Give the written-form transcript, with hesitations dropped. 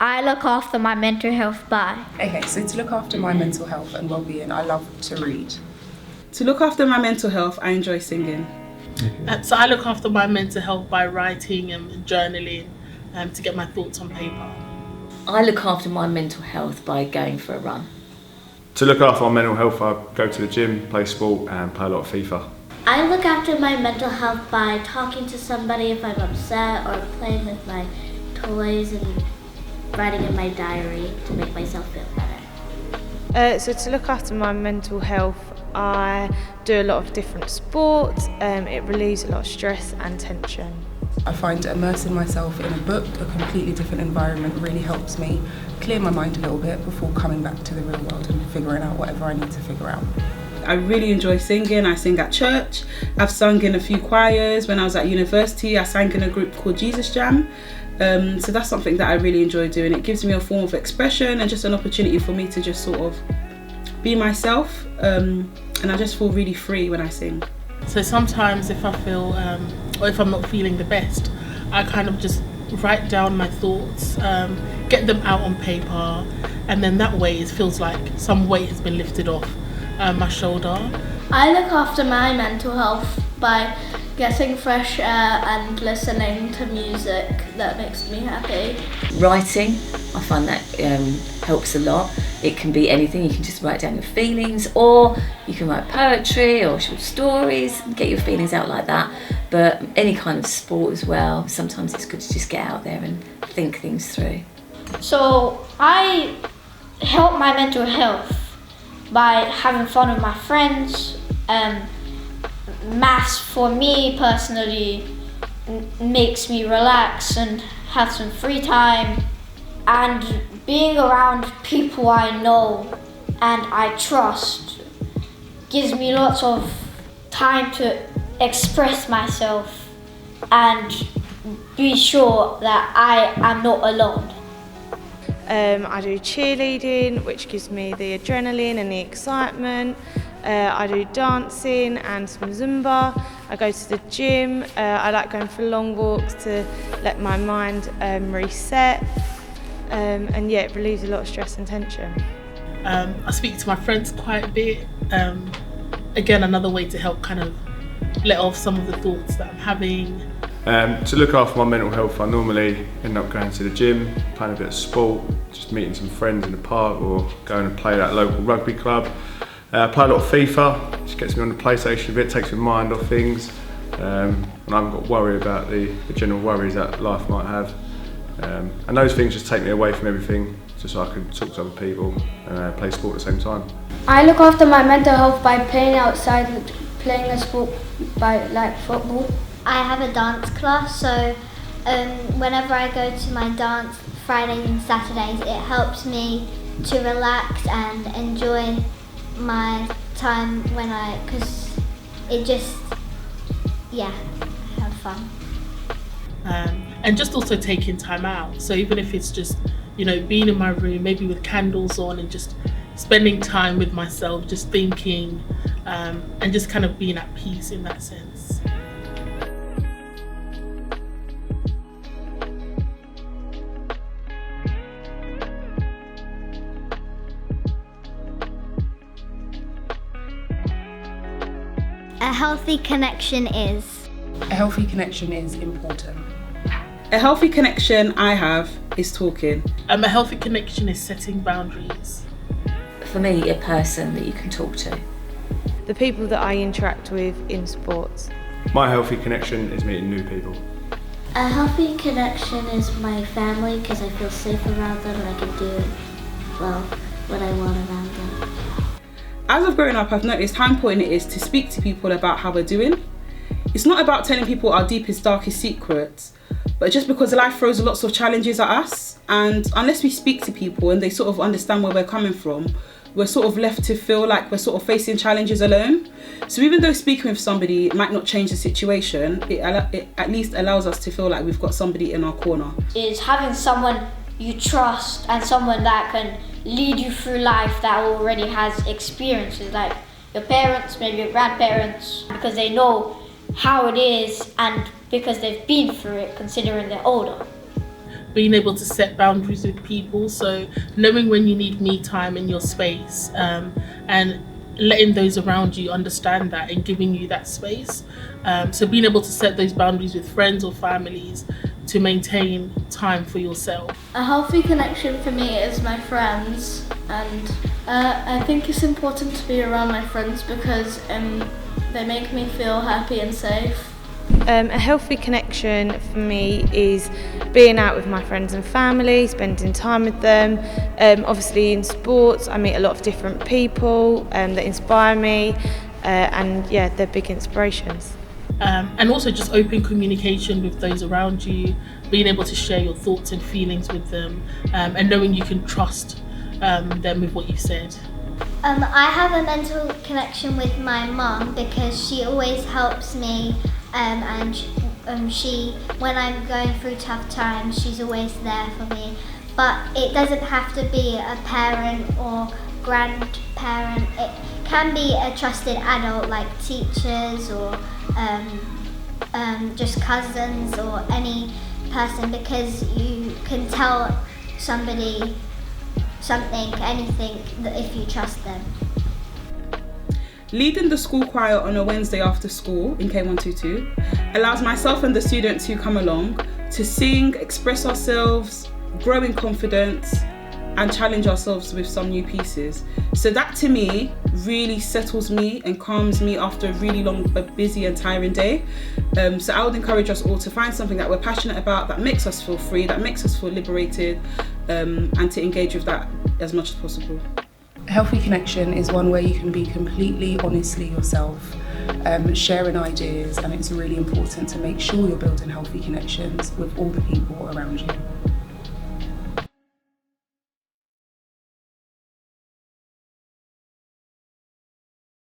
I look after my mental health by... Okay, so to look after my mental health and well-being, I love to read. To look after my mental health, I enjoy singing. So I look after my mental health by writing and journaling to get my thoughts on paper. I look after my mental health by going for a run. To look after my mental health, I go to the gym, play sport and play a lot of FIFA. I look after my mental health by talking to somebody if I'm upset, or playing with my toys and writing in my diary to make myself feel better. So to look after my mental health, I do a lot of different sports. It relieves a lot of stress and tension. I find immersing myself in a book, a completely different environment, really helps me clear my mind a little bit before coming back to the real world and figuring out whatever I need to figure out. I really enjoy singing. I sing at church. I've sung in a few choirs. When I was at university, I sang in a group called Jesus Jam. So that's something that I really enjoy doing. It gives me a form of expression and just an opportunity for me to just sort of be myself. And I just feel really free when I sing. So sometimes if I feel, or if I'm not feeling the best, I kind of just write down my thoughts, get them out on paper, and then that way it feels like some weight has been lifted off my shoulder. I look after my mental health by getting fresh air and listening to music that makes me happy. Writing, I find that helps a lot. It can be anything. You can just write down your feelings, or you can write poetry or short stories and get your feelings out like that. But any kind of sport as well, sometimes it's good to just get out there and think things through. So I help my mental health by having fun with my friends. Maths for me personally makes me relax and have some free time, and being around people I know and I trust gives me lots of time to express myself and be sure that I am not alone. I do cheerleading, which gives me the adrenaline and the excitement. I do dancing and some Zumba. I go to the gym. I like going for long walks to let my mind reset. And yeah, it relieves a lot of stress and tension. I speak to my friends quite a bit. Again, another way to help kind of let off some of the thoughts that I'm having. To look after my mental health, I normally end up going to the gym, playing a bit of sport, just meeting some friends in the park, or going and play at a local rugby club. I play a lot of FIFA, just gets me on the PlayStation a bit, takes my mind off things, and I haven't got to worry about the general worries that life might have. And those things just take me away from everything, just so I can talk to other people and play sport at the same time. I look after my mental health by playing outside, playing a sport like football. I have a dance class, so whenever I go to my dance Fridays and Saturdays, it helps me to relax and enjoy my time because it just, have fun. And just also taking time out. So even if it's just, being in my room, maybe with candles on, and just spending time with myself, just thinking, and just kind of being at peace in that sense. A healthy connection is? A healthy connection is important. A healthy connection I have is talking. A healthy connection is setting boundaries. For me, a person that you can talk to. The people that I interact with in sports. My healthy connection is meeting new people. A healthy connection is my family, because I feel safe around them and I can do, what I want around them. As I've grown up, I've noticed how important it is to speak to people about how we're doing. It's not about telling people our deepest, darkest secrets, but just because life throws lots of challenges at us, and unless we speak to people and they sort of understand where we're coming from, we're sort of left to feel like we're sort of facing challenges alone. So even though speaking with somebody might not change the situation, it at least allows us to feel like we've got somebody in our corner. Is having someone you trust and someone that can lead you through life that already has experiences, like your parents, maybe your grandparents, because they know how it is and because they've been through it, considering they're older. being able to set boundaries with people, so knowing when you need me time in your space, and letting those around you understand that and giving you that space. So being able to set those boundaries with friends or families to maintain time for yourself. A healthy connection for me is my friends, and I think it's important to be around my friends because they make me feel happy and safe. A healthy connection for me is being out with my friends and family, spending time with them. Obviously in sports I meet a lot of different people that inspire me, and yeah, they're big inspirations. And also just open communication with those around you, being able to share your thoughts and feelings with them, and knowing you can trust them with what you said. I have a mental connection with my mum because she always helps me, and she, when I'm going through tough times, she's always there for me. But it doesn't have to be a parent or grandparent. It can be a trusted adult like teachers or just cousins or any person, because you can tell somebody something, anything, if you trust them. Leading the school choir on a Wednesday after school in K122 allows myself and the students who come along to sing, express ourselves, grow in confidence and challenge ourselves with some new pieces. So that to me really settles me and calms me after a really long, busy and tiring day. So I would encourage us all to find something that we're passionate about, that makes us feel free, that makes us feel liberated, and to engage with that as much as possible. A healthy connection is one where you can be completely honestly yourself, sharing ideas, and it's really important to make sure you're building healthy connections with all the people around you.